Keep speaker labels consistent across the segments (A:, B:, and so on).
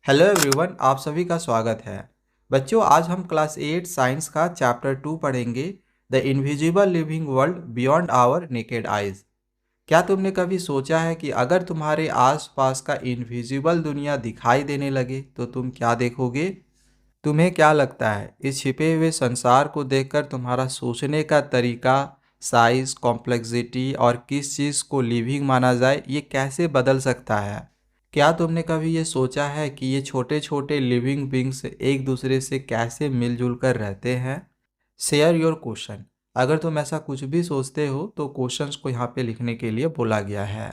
A: Hello everyone, आप सभी का स्वागत है। बच्चों, आज हम क्लास 8 साइंस का चैप्टर 2 पढ़ेंगे, the invisible living world beyond our naked eyes. क्या तुमने कभी सोचा है कि अगर तुम्हारे आसपास का इनविजिबल दुनिया दिखाई देने लगे तो तुम क्या देखोगे? तुम्हें क्या लगता है, इस छिपे हुए संसार को देखकर तुम्हारा सोचने का तरीका, साइज, कॉम्प्लेक्सिटी और किस चीज़ को लिविंग माना जाए, ये कैसे बदल सकता है? क्या तुमने कभी ये सोचा है कि ये छोटे छोटे लिविंग बींग्स एक दूसरे से कैसे मिलजुल कर रहते हैं? Share your question. अगर तुम ऐसा कुछ भी सोचते हो तो क्वेश्चंस को यहाँ पे लिखने के लिए बोला गया है।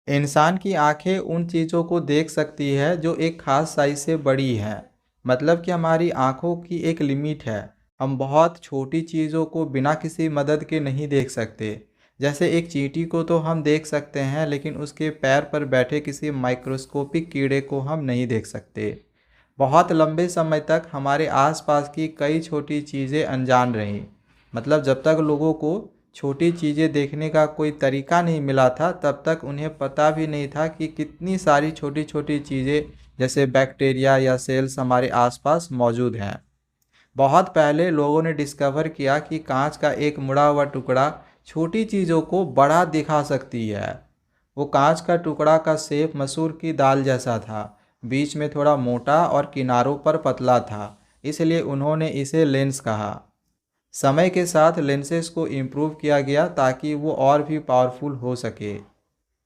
A: इंसान की आंखें उन चीज़ों को देख सकती है जो एक खास साइज से बड़ी हैं। मतलब कि हमारी आंखों की एक लिमिट है। हम बहुत छोटी चीज़ों को बिना किसी मदद के नहीं देख सकते। जैसे एक चींटी को तो हम देख सकते हैं, लेकिन उसके पैर पर बैठे किसी माइक्रोस्कोपिक कीड़े को हम नहीं देख सकते। बहुत लंबे समय तक हमारे आसपास की कई छोटी चीज़ें अनजान रहीं। मतलब जब तक लोगों को छोटी चीज़ें देखने का कोई तरीका नहीं मिला था, तब तक उन्हें पता भी नहीं था कि कितनी सारी छोटी छोटी चीज़ें जैसे बैक्टीरिया या सेल्स हमारे आसपास मौजूद हैं। बहुत पहले लोगों ने डिस्कवर किया कि कांच का एक मुड़ा हुआ टुकड़ा छोटी चीज़ों को बड़ा दिखा सकती है। वो कांच का टुकड़ा का शेप मसूर की दाल जैसा था, बीच में थोड़ा मोटा और किनारों पर पतला था, इसलिए उन्होंने इसे लेंस कहा। समय के साथ लेंसेज को इम्प्रूव किया गया ताकि वो और भी पावरफुल हो सके।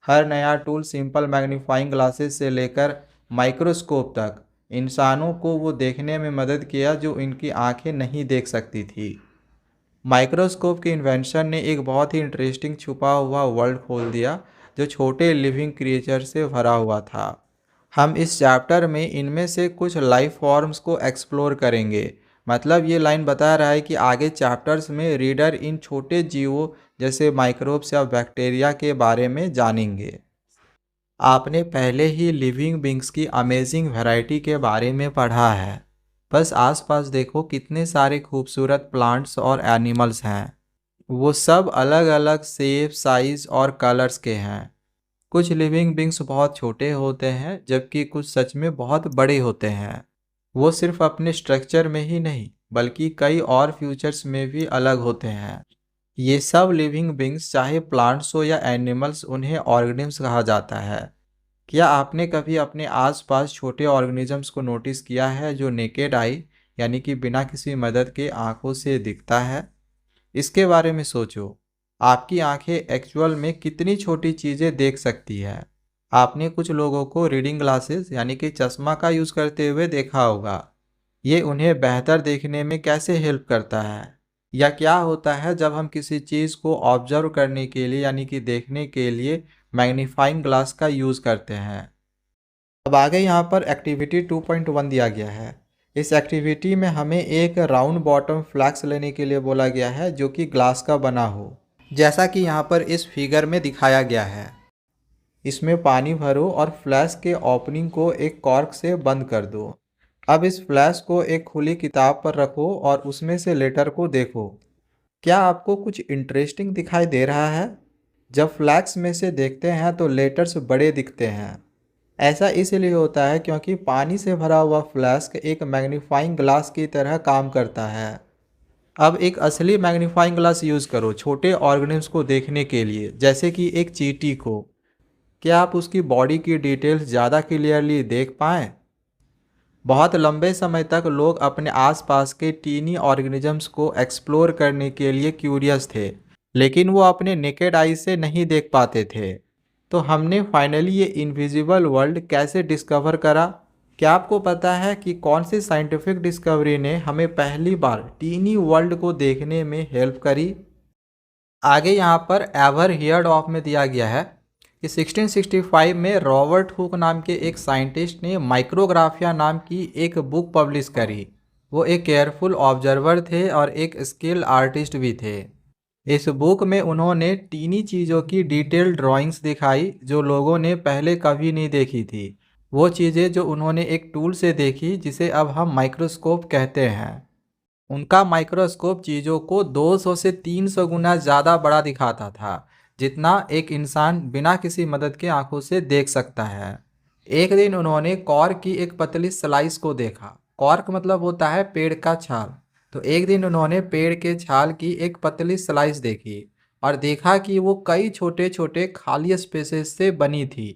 A: हर नया टूल सिंपल मैग्नीफाइंग ग्लासेस से लेकर माइक्रोस्कोप तक इंसानों को वो देखने में मदद किया जो इनकी आंखें नहीं देख सकती थी। माइक्रोस्कोप की इन्वेंशन ने एक बहुत ही इंटरेस्टिंग छुपा हुआ वर्ल्ड खोल दिया जो छोटे लिविंग क्रिएचर से भरा हुआ था। हम इस चैप्टर में इनमें से कुछ लाइफ फॉर्म्स को एक्सप्लोर करेंगे। मतलब ये लाइन बता रहा है कि आगे चैप्टर्स में रीडर इन छोटे जीवों जैसे माइक्रोब्स या बैक्टीरिया के बारे में जानेंगे। आपने पहले ही लिविंग बींग्स की अमेजिंग वैरायटी के बारे में पढ़ा है। बस आसपास देखो, कितने सारे खूबसूरत प्लांट्स और एनिमल्स हैं। वो सब अलग अलग शेप, साइज और कलर्स के हैं। कुछ लिविंग बींग्स बहुत छोटे होते हैं, जबकि कुछ सच में बहुत बड़े होते हैं। वो सिर्फ अपने स्ट्रक्चर में ही नहीं, बल्कि कई और फीचर्स में भी अलग होते हैं। ये सब लिविंग बींग्स, चाहे प्लांट्स हो या एनिमल्स, उन्हें ऑर्गेनिम्स कहा जाता है। क्या आपने कभी अपने आसपास छोटे ऑर्गेनिजम्स को नोटिस किया है जो नेकेड आई, यानी कि बिना किसी मदद के आंखों से दिखता है? इसके बारे में सोचो। आपकी आंखें एक्चुअल में कितनी छोटी चीज़ें देख सकती है। आपने कुछ लोगों को रीडिंग ग्लासेस यानी कि चश्मा का यूज़ करते हुए देखा होगा। ये उन्हें बेहतर देखने में कैसे हेल्प करता है? या क्या होता है जब हम किसी चीज़ को ऑब्जर्व करने के लिए यानी कि देखने के लिए मैग्नीफाइंग ग्लास का यूज़ करते हैं? अब आगे यहाँ पर एक्टिविटी 2.1 दिया गया है। इस एक्टिविटी में हमें एक राउंड बॉटम फ्लैक्स लेने के लिए बोला गया है जो कि ग्लास का बना हो, जैसा कि यहाँ पर इस फिगर में दिखाया गया है। इसमें पानी भरो और फ्लैश के ओपनिंग को एक कॉर्क से बंद कर दो। अब इस फ्लैश को एक खुली किताब पर रखो और उसमें से लेटर को देखो। क्या आपको कुछ इंटरेस्टिंग दिखाई दे रहा है? जब फ्लैक्स में से देखते हैं तो लेटर्स बड़े दिखते हैं। ऐसा इसलिए होता है क्योंकि पानी से भरा हुआ फ्लास्क एक मैग्नीफाइंग ग्लास की तरह काम करता है। अब एक असली मैग्नीफाइंग ग्लास यूज़ करो छोटे ऑर्गेनिम्स को देखने के लिए, जैसे कि एक चींटी को। क्या आप उसकी बॉडी की डिटेल्स ज़्यादा क्लियरली देख पाएँ? बहुत लंबे समय तक लोग अपने आसपास के टीनी ऑर्गेनिजम्स को एक्सप्लोर करने के लिए क्यूरियस थे, लेकिन वो अपने नेकेड आई से नहीं देख पाते थे। तो हमने फाइनली ये इनविजिबल वर्ल्ड कैसे डिस्कवर करा? क्या आपको पता है कि कौन सी साइंटिफिक डिस्कवरी ने हमें पहली बार टीनी वर्ल्ड को देखने में हेल्प करी? आगे यहाँ पर एवर हियर्ड ऑफ में दिया गया है कि 1665 में रॉबर्ट हुक नाम के एक साइंटिस्ट ने माइक्रोग्राफिया नाम की एक बुक पब्लिश करी। वो एक केयरफुल ऑब्जर्वर थे और एक स्किल आर्टिस्ट भी थे। इस बुक में उन्होंने टीनी चीज़ों की डिटेल ड्राइंग्स दिखाई जो लोगों ने पहले कभी नहीं देखी थी। वो चीज़ें जो उन्होंने एक टूल से देखी जिसे अब हम माइक्रोस्कोप कहते हैं। उनका माइक्रोस्कोप चीज़ों को 200 से 300 गुना ज़्यादा बड़ा दिखाता था, जितना एक इंसान बिना किसी मदद के आंखों से देख सकता है। एक दिन उन्होंने कॉर्क की एक पतली स्लाइस को देखा। कॉर्क मतलब होता है पेड़ का छाल। तो एक दिन उन्होंने पेड़ के छाल की एक पतली स्लाइस देखी और देखा कि वो कई छोटे छोटे खाली स्पेसेस से बनी थी।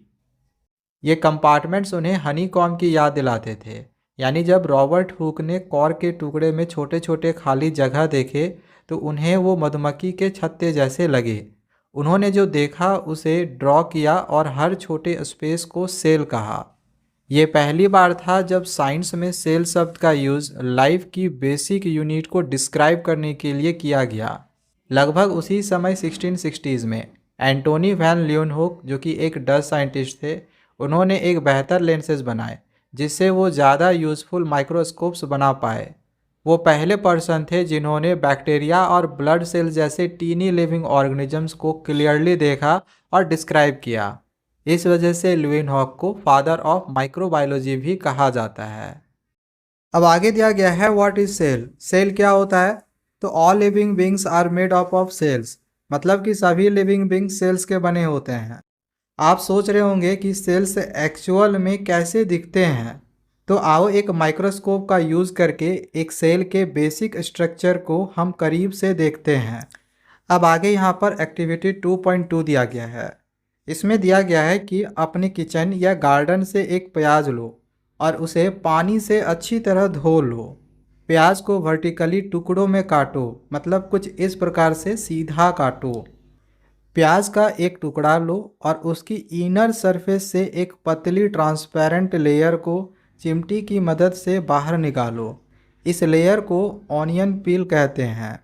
A: ये कंपार्टमेंट्स उन्हें हनी कॉम्ब की याद दिलाते थे। यानी जब रॉबर्ट हुक ने कॉर्क के टुकड़े में छोटे छोटे खाली जगह देखे तो उन्हें वो मधुमक्खी के छत्ते जैसे लगे। उन्होंने जो देखा उसे ड्रॉ किया और हर छोटे स्पेस को सेल कहा। ये पहली बार था जब साइंस में सेल शब्द का यूज़ लाइफ की बेसिक यूनिट को डिस्क्राइब करने के लिए किया गया। लगभग उसी समय 1660s में एंटोनी वैन ल्यूनहोक जो कि एक डच साइंटिस्ट थे, उन्होंने एक बेहतर लेंसेज बनाए जिससे वो ज़्यादा यूज़फुल माइक्रोस्कोप्स बना पाए। वो पहले पर्सन थे जिन्होंने बैक्टीरिया और ब्लड सेल जैसे टीनी लिविंग ऑर्गेनिजम्स को क्लियरली देखा और डिस्क्राइब किया। इस वजह से ल्यूवेनहॉक को फादर ऑफ माइक्रोबायोलॉजी भी कहा जाता है। अब आगे दिया गया है व्हाट इज सेल। सेल क्या होता है? तो all living beings are made up of cells, मतलब कि सभी लिविंग बींग्स सेल्स के बने होते हैं। आप सोच रहे होंगे कि सेल्स एक्चुअल में कैसे दिखते हैं। तो आओ एक माइक्रोस्कोप का यूज़ करके एक सेल के बेसिक स्ट्रक्चर को हम करीब से देखते हैं। अब आगे यहाँ पर एक्टिविटी 2.2 दिया गया है। इसमें दिया गया है कि अपने किचन या गार्डन से एक प्याज लो और उसे पानी से अच्छी तरह धो लो। प्याज को वर्टिकली टुकड़ों में काटो, मतलब कुछ इस प्रकार से सीधा काटो। प्याज का एक टुकड़ा लो और उसकी इनर सरफेस से एक पतली ट्रांसपेरेंट लेयर को चिमटी की मदद से बाहर निकालो। इस लेयर को ऑनियन पील कहते हैं।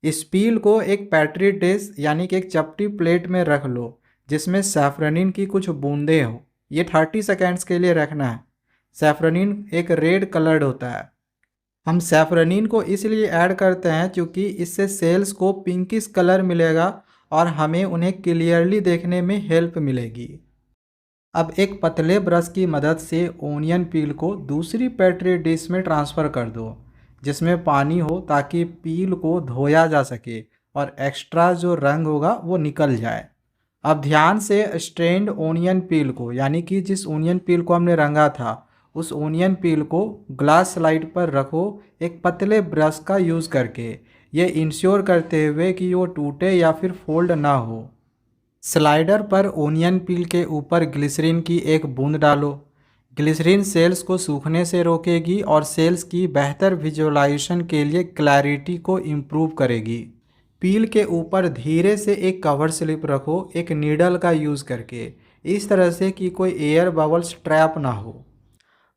A: इस पील को एक पेट्री डिश यानी कि एक चपटी प्लेट में रख लो जिसमें सैफरनिन की कुछ बूंदें हो। ये 30 सेकेंड्स के लिए रखना है। सैफरनिन एक रेड कलर्ड होता है। हम सैफरनिन को इसलिए ऐड करते हैं क्योंकि इससे सेल्स को पिंकिश कलर मिलेगा और हमें उन्हें क्लियरली देखने में हेल्प मिलेगी। अब एक पतले ब्रश की मदद से ओनियन पील को दूसरी पेट्री डिश में ट्रांसफ़र कर दो जिसमें पानी हो, ताकि पील को धोया जा सके और एक्स्ट्रा जो रंग होगा वो निकल जाए। अब ध्यान से स्ट्रेन्ड ओनियन पील को, यानी कि जिस ओनियन पील को हमने रंगा था उस ओनियन पील को ग्लास स्लाइड पर रखो एक पतले ब्रश का यूज़ करके, ये इंश्योर करते हुए कि वो टूटे या फिर फोल्ड ना हो। स्लाइडर पर ओनियन पील के ऊपर ग्लिसरीन की एक बूंद डालो। ग्लिसरीन सेल्स को सूखने से रोकेगी और सेल्स की बेहतर विजुअलाइजेशन के लिए क्लैरिटी को इम्प्रूव करेगी। पील के ऊपर धीरे से एक कवर स्लिप रखो एक नीडल का यूज़ करके, इस तरह से कि कोई एयर बबल्स ट्रैप ना हो।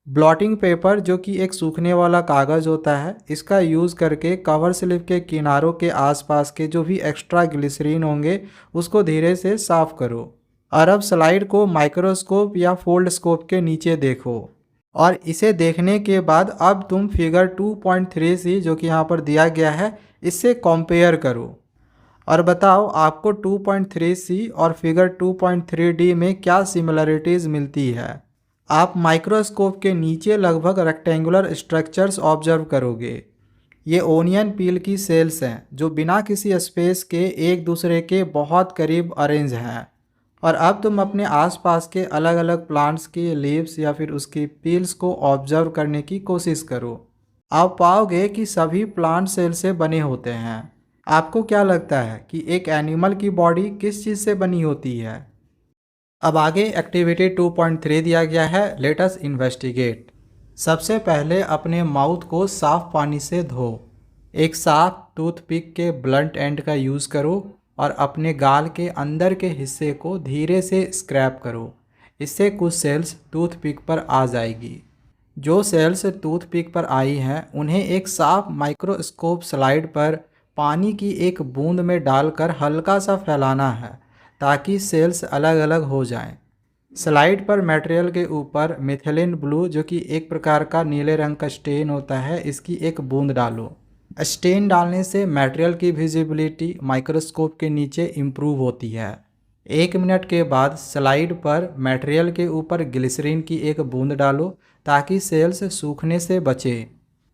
A: ब्लॉटिंग पेपर जो कि एक सूखने वाला कागज़ होता है, इसका यूज़ करके कवर स्लिप के किनारों के आसपास के जो भी एक्स्ट्रा ग्लिसरीन होंगे उसको धीरे से साफ़ करो। और अब स्लाइड को माइक्रोस्कोप या फोल्ड स्कोप के नीचे देखो और इसे देखने के बाद अब तुम फिगर 2.3c जो कि यहाँ पर दिया गया है इससे कंपेयर करो और बताओ आपको 2.3c और फिगर 2.3d में क्या सिमिलरिटीज़ मिलती है। आप माइक्रोस्कोप के नीचे लगभग रेक्टेंगुलर स्ट्रक्चर्स ऑब्जर्व करोगे। ये ओनियन पील की सेल्स हैं जो बिना किसी स्पेस के एक दूसरे के बहुत करीब अरेंज हैं। और अब तुम अपने आसपास के अलग अलग प्लांट्स की लीव्स या फिर उसकी पील्स को ऑब्जर्व करने की कोशिश करो। आप पाओगे कि सभी प्लांट सेल से बने होते हैं। आपको क्या लगता है कि एक एनिमल की बॉडी किस चीज़ से बनी होती है? अब आगे एक्टिविटी 2.3 दिया गया है, लेट अस इन्वेस्टिगेट। सबसे पहले अपने माउथ को साफ पानी से धो। एक साफ टूथपिक के ब्लंट एंड का यूज़ करो और अपने गाल के अंदर के हिस्से को धीरे से स्क्रैप करो। इससे कुछ सेल्स टूथपिक पर आ जाएगी। जो सेल्स टूथपिक पर आई हैं उन्हें एक साफ माइक्रोस्कोप स्लाइड पर पानी की एक बूंद में डालकर हल्का सा फैलाना है ताकि सेल्स अलग अलग हो जाएं। स्लाइड पर मटेरियल के ऊपर मिथिलीन ब्लू जो कि एक प्रकार का नीले रंग का स्टेन होता है, इसकी एक बूंद डालो। स्टेन डालने से मटेरियल की विजिबिलिटी माइक्रोस्कोप के नीचे इम्प्रूव होती है। 1 मिनट के बाद स्लाइड पर मटेरियल के ऊपर ग्लिसरीन की एक बूंद डालो ताकि सेल्स सूखने से बचे।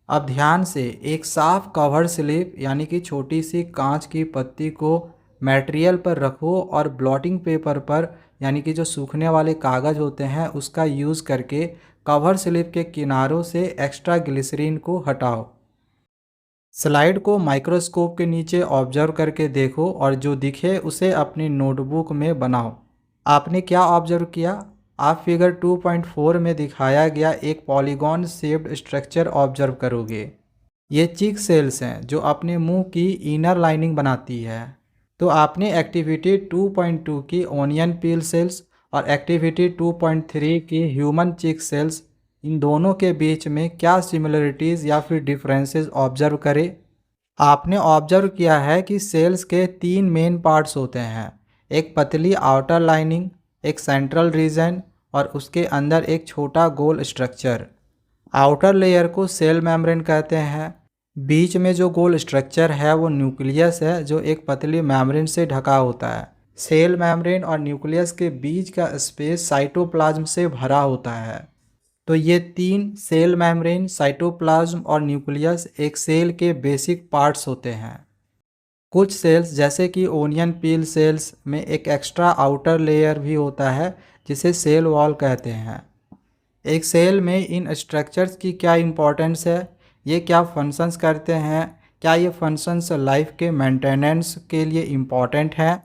A: अब ध्यान से एक साफ कवर स्लिप यानी कि छोटी सी कांच की पत्ती को मटेरियल पर रखो और ब्लॉटिंग पेपर पर यानी कि जो सूखने वाले कागज़ होते हैं उसका यूज़ करके कवर स्लिप के किनारों से एक्स्ट्रा ग्लिसरीन को हटाओ। स्लाइड को माइक्रोस्कोप के नीचे ऑब्जर्व करके देखो और जो दिखे उसे अपनी नोटबुक में बनाओ। आपने क्या ऑब्जर्व किया? आप फिगर 2.4 में दिखाया गया एक पॉलीगॉन शेप्ड स्ट्रक्चर ऑब्जर्व करोगे। ये चीक सेल्स हैं जो अपने मुंह की इनर लाइनिंग बनाती है। तो आपने एक्टिविटी 2.2 की ओनियन पील सेल्स और एक्टिविटी 2.3 की ह्यूमन चीक सेल्स, इन दोनों के बीच में क्या सिमिलरिटीज़ या फिर डिफरेंसेस ऑब्जर्व करें? आपने ऑब्जर्व किया है कि सेल्स के 3 मेन पार्ट्स होते हैं, एक पतली आउटर लाइनिंग, एक सेंट्रल रीजन और उसके अंदर एक छोटा गोल स्ट्रक्चर। आउटर लेयर को सेल मेम्ब्रेन कहते हैं। बीच में जो गोल स्ट्रक्चर है वो न्यूक्लियस है जो एक पतली मेम्ब्रेन से ढका होता है। सेल मेम्ब्रेन और न्यूक्लियस के बीच का स्पेस साइटोप्लाज्म से भरा होता है। तो ये 3 सेल मेम्ब्रेन, साइटोप्लाज्म और न्यूक्लियस एक सेल के बेसिक पार्ट्स होते हैं। कुछ सेल्स जैसे कि ओनियन पील सेल्स में एक एक्स्ट्रा आउटर लेयर भी होता है जिसे सेल वॉल कहते हैं। एक सेल में इन स्ट्रक्चर्स की क्या इंपॉर्टेंस है, ये क्या फंक्शंस करते हैं, क्या ये फंक्शंस लाइफ के मेंटेनेंस के लिए इम्पॉर्टेंट हैं?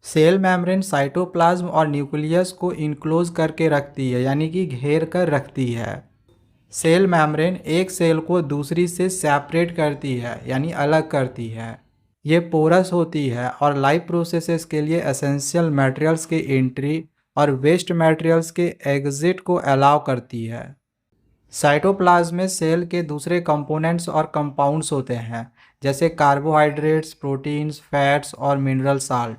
A: सेल मेम्ब्रेन साइटोप्लाज्म और न्यूक्लियस को इनक्लोज करके रखती है, यानी कि घेर कर रखती है। सेल मेम्ब्रेन एक सेल को दूसरी से सेपरेट करती है, यानी अलग करती है। ये पोरस होती है और लाइफ प्रोसेसेस के लिए एसेंशियल मटेरियल्स की एंट्री और वेस्ट मटेरियल्स के एग्जिट को अलाउ करती है। साइटोप्लाज्म में सेल के दूसरे कंपोनेंट्स और कंपाउंड्स होते हैं, जैसे कार्बोहाइड्रेट्स, प्रोटीन्स, फैट्स और मिनरल साल्ट।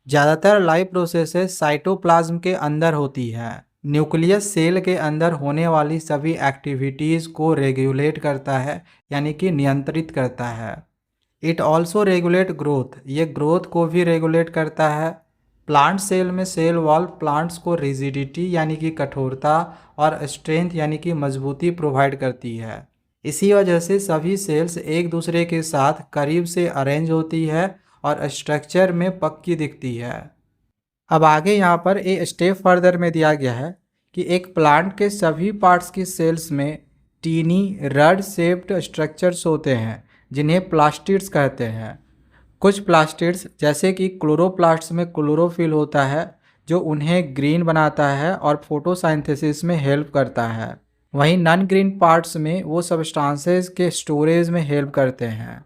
A: ज़्यादातर लाइफ प्रोसेसेस साइटोप्लाज्म के अंदर होती हैं। न्यूक्लियस सेल के अंदर होने वाली सभी एक्टिविटीज़ को रेगुलेट करता है, यानी कि नियंत्रित करता है। इट ऑल्सो रेगुलेट ग्रोथ, ये ग्रोथ को भी रेगुलेट करता है। प्लांट सेल में सेल वॉल प्लांट्स को रिजिडिटी यानी कि कठोरता और स्ट्रेंथ यानी कि मजबूती प्रोवाइड करती है। इसी वजह से सभी सेल्स एक दूसरे के साथ करीब से अरेंज होती है और स्ट्रक्चर में पक्की दिखती है। अब आगे यहाँ पर एक स्टेप फर्दर में दिया गया है कि एक प्लांट के सभी पार्ट्स की सेल्स में टीनी रड शेप्ड स्ट्रक्चर्स होते हैं जिन्हें प्लास्टिड्स कहते हैं। कुछ प्लास्टिड्स जैसे कि क्लोरोप्लास्ट्स में क्लोरोफिल होता है जो उन्हें ग्रीन बनाता है और फोटोसिंथेसिस में हेल्प करता है। वहीं नॉन ग्रीन पार्ट्स में वो सब्सटेंसेस के स्टोरेज में हेल्प करते हैं।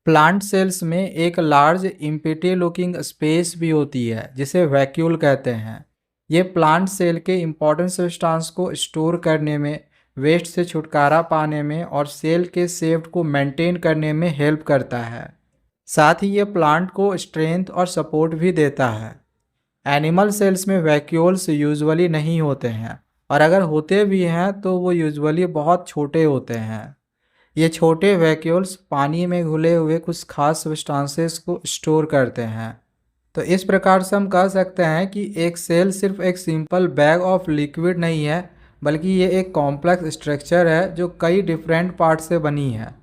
A: प्लांट सेल्स में एक लार्ज इम्पिटी लुकिंग स्पेस भी होती है जिसे वैक्यूल कहते हैं। ये प्लांट सेल के इम्पॉर्टेंट सब्सटेंस को स्टोर करने में, वेस्ट से छुटकारा पाने में और सेल के शेप को मेंटेन करने में हेल्प करता है। साथ ही ये प्लांट को स्ट्रेंथ और सपोर्ट भी देता है। एनिमल सेल्स में वैक्यूल्स यूजुअली नहीं होते हैं और अगर होते भी हैं तो वो यूजुअली बहुत छोटे होते हैं। ये छोटे वैक्यूल्स पानी में घुले हुए कुछ खास सब्सटेंसेस को स्टोर करते हैं। तो इस प्रकार से हम कह सकते हैं कि एक सेल सिर्फ एक सिंपल बैग ऑफ लिक्विड नहीं है, बल्कि ये एक कॉम्प्लेक्स स्ट्रक्चर है जो कई डिफरेंट पार्ट से बनी है।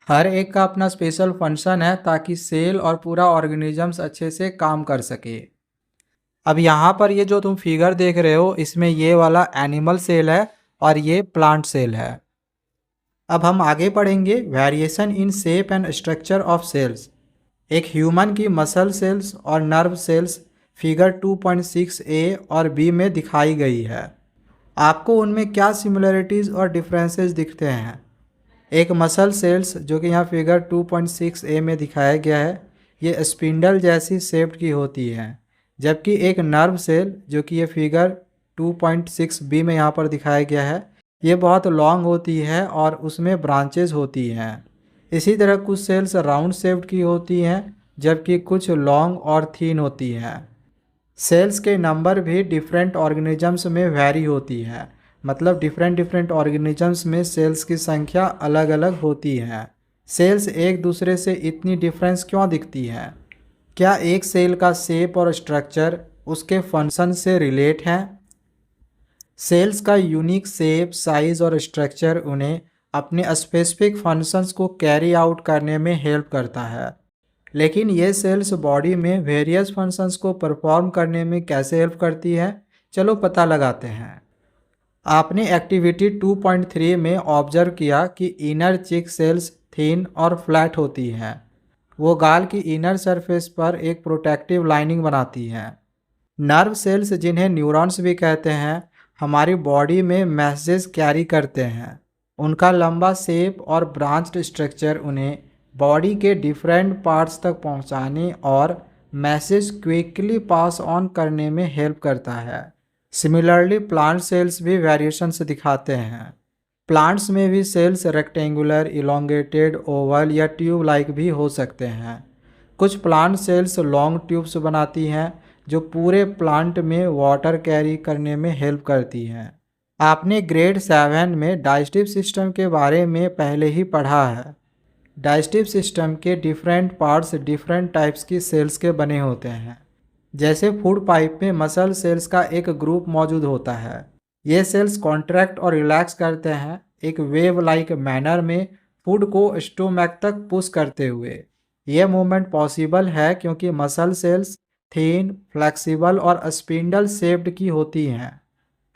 A: हर एक का अपना स्पेशल फंक्शन है ताकि सेल और पूरा ऑर्गेनिजम्स अच्छे से काम कर सके। अब यहाँ पर ये जो तुम फिगर देख रहे हो इसमें ये वाला एनिमल सेल है और ये प्लांट सेल है। अब हम आगे पढ़ेंगे variation in shape and structure of cells. एक ह्यूमन की मसल सेल्स और नर्व सेल्स फिगर 2.6a और b में दिखाई गई है। आपको उनमें क्या सिमिलरिटीज़ और डिफरेंसेस दिखते हैं? एक मसल सेल्स जो कि यहाँ फिगर 2.6a में दिखाया गया है, ये स्पिंडल जैसी शेप्ड की होती हैं, जबकि एक नर्व सेल जो कि ये फिगर 2.6b में यहाँ पर दिखाया गया है, ये बहुत लॉन्ग होती है और उसमें ब्रांचेज होती हैं। इसी तरह कुछ सेल्स राउंड शेप्ड की होती हैं जबकि कुछ लॉन्ग और थीन होती हैं। सेल्स के नंबर भी डिफरेंट ऑर्गेनिजम्स में वैरी होती है, मतलब डिफरेंट ऑर्गेनिजम्स में सेल्स की संख्या अलग अलग होती है। सेल्स एक दूसरे से इतनी डिफरेंस क्यों दिखती है? क्या एक सेल का शेप और स्ट्रक्चर उसके फंक्शन से रिलेट है? सेल्स का यूनिक शेप, साइज और स्ट्रक्चर उन्हें अपने स्पेसिफिक फंक्शंस को कैरी आउट करने में हेल्प करता है।
B: लेकिन ये सेल्स बॉडी में वेरियस फंक्शंस को परफॉर्म करने में कैसे हेल्प करती है, चलो पता लगाते हैं। आपने एक्टिविटी 2.3 में ऑब्जर्व किया कि इनर चीक सेल्स थिन और फ्लैट होती हैं। वो गाल की इनर सरफेस पर एक प्रोटेक्टिव लाइनिंग बनाती हैं। नर्व सेल्स, जिन्हें न्यूरॉन्स भी कहते हैं, हमारी बॉडी में मैसेज कैरी करते हैं। उनका लंबा शेप और ब्रांच्ड स्ट्रक्चर उन्हें बॉडी के डिफरेंट पार्ट्स तक पहुंचाने और मैसेज क्विकली पास ऑन करने में हेल्प करता है। सिमिलरली प्लांट सेल्स भी वेरिएशंस दिखाते हैं। प्लांट्स में भी सेल्स रेक्टेंगुलर, इलोंगेटेड, ओवल या ट्यूब लाइक भी हो सकते हैं। कुछ प्लांट सेल्स लॉन्ग ट्यूब्स बनाती हैं जो पूरे प्लांट में वाटर कैरी करने में हेल्प करती हैं। आपने ग्रेड 7 में डाइजेस्टिव सिस्टम के बारे में पहले ही पढ़ा है। डाइजेस्टिव सिस्टम के डिफरेंट पार्ट्स डिफरेंट टाइप्स की सेल्स के बने होते हैं। जैसे फूड पाइप में मसल सेल्स का एक ग्रुप मौजूद होता है। ये सेल्स कॉन्ट्रैक्ट और रिलैक्स करते हैं एक वेव लाइक मैनर में फूड को स्टोमैक तक पुश करते हुए। यह मूवमेंट पॉसिबल है क्योंकि मसल सेल्स थिन, फ्लेक्सिबल और स्पिंडल शेप्ड की होती हैं।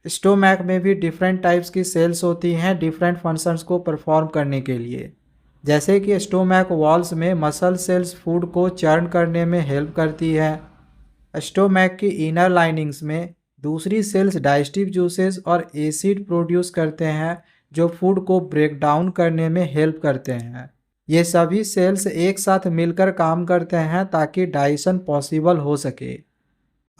B: स्टोमैक में भी डिफरेंट टाइप्स की सेल्स होती हैं डिफरेंट फंक्शंस को परफॉर्म करने के लिए। जैसे कि स्टोमैक वॉल्स में मसल सेल्स फूड को चर्न करने में हेल्प करती है। स्टोमैक की इनर लाइनिंग्स में दूसरी सेल्स डाइजेस्टिव जूसेस और एसिड प्रोड्यूस करते हैं जो फूड को ब्रेक डाउन करने में हेल्प करते हैं। ये सभी सेल्स एक साथ मिलकर काम करते हैं ताकि डाइजेशन पॉसिबल हो सके।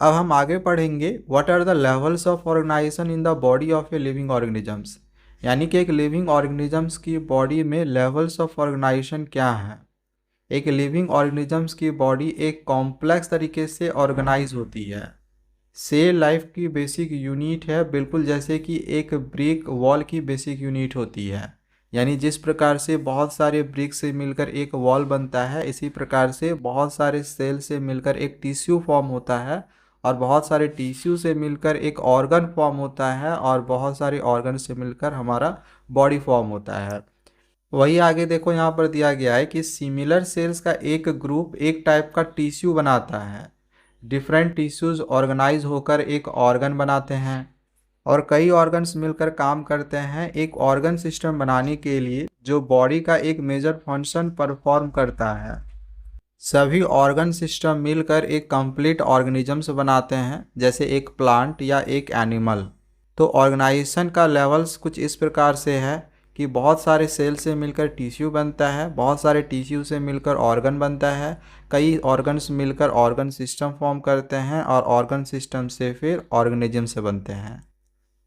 A: अब हम आगे पढ़ेंगे what are the levels of organization in the body of a living organisms, यानी कि एक लिविंग ऑर्गेनिजम्स की बॉडी में लेवल्स ऑफ ऑर्गेनाइजेशन क्या है। एक लिविंग ऑर्गेनिजम्स की बॉडी एक कॉम्प्लेक्स तरीके से ऑर्गेनाइज होती है। सेल लाइफ की बेसिक यूनिट है, बिल्कुल जैसे कि एक ब्रिक वॉल की बेसिक यूनिट होती है। यानी जिस प्रकार से बहुत सारे ब्रिक से मिलकर एक वॉल बनता है, इसी प्रकार से बहुत सारे सेल से मिलकर एक टिश्यू फॉर्म होता है और बहुत सारे टिश्यू से मिलकर एक ऑर्गन फॉर्म होता है और बहुत सारे ऑर्गन से मिलकर हमारा बॉडी फॉर्म होता है। वही आगे देखो यहाँ पर दिया गया है कि सिमिलर सेल्स का एक ग्रुप एक टाइप का टिश्यू बनाता है। डिफरेंट टिश्यूज ऑर्गेनाइज होकर एक ऑर्गन बनाते हैं और कई ऑर्गन्स मिलकर काम करते हैं एक ऑर्गन सिस्टम बनाने के लिए जो बॉडी का एक मेजर फंक्शन परफॉर्म करता है। सभी ऑर्गन सिस्टम मिलकर एक कंप्लीट ऑर्गेनिजम्स बनाते हैं, जैसे एक प्लांट या एक एनिमल। तो ऑर्गेनाइजेशन का लेवल्स कुछ इस प्रकार से है कि बहुत सारे सेल से मिलकर टिश्यू बनता है, बहुत सारे टिश्यू से मिलकर ऑर्गन बनता है, कई ऑर्गन्स मिलकर ऑर्गन सिस्टम फॉर्म करते हैं और ऑर्गन सिस्टम से फिर ऑर्गेनिज्म से बनते हैं।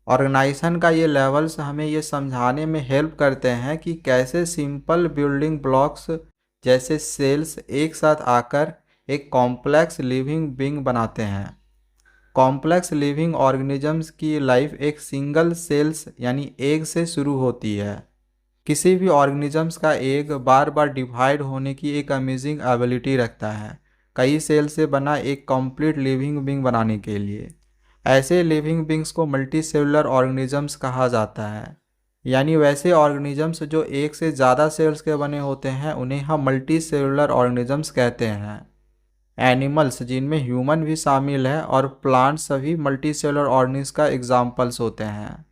A: ऑर्गेनाइजेशन का ये लेवल्स हमें ये समझाने में हेल्प करते हैं कि कैसे सिंपल बिल्डिंग ब्लॉक्स जैसे सेल्स एक साथ आकर एक कॉम्प्लेक्स लिविंग बीइंग बनाते हैं। कॉम्प्लेक्स लिविंग ऑर्गेनिजम्स की लाइफ एक सिंगल सेल्स यानी एग से शुरू होती है। किसी भी ऑर्गेनिजम्स का एग बार बार डिवाइड होने की एक अमेजिंग एबिलिटी रखता है कई सेल से बना एक कंप्लीट लिविंग बीइंग बनाने के लिए। ऐसे लिविंग बीइंग्स को मल्टी सेलुलर ऑर्गेनिजम्स कहा जाता है। यानी वैसे ऑर्गेनिजम्स जो एक से ज़्यादा सेल्स के बने होते हैं उन्हें हम मल्टी सेलुलर ऑर्गेनिजम्स कहते हैं। एनिमल्स, जिनमें ह्यूमन भी शामिल है, और प्लांट्स सभी मल्टी सेलुलर ऑर्गेनिज्म का एग्जाम्पल्स होते हैं।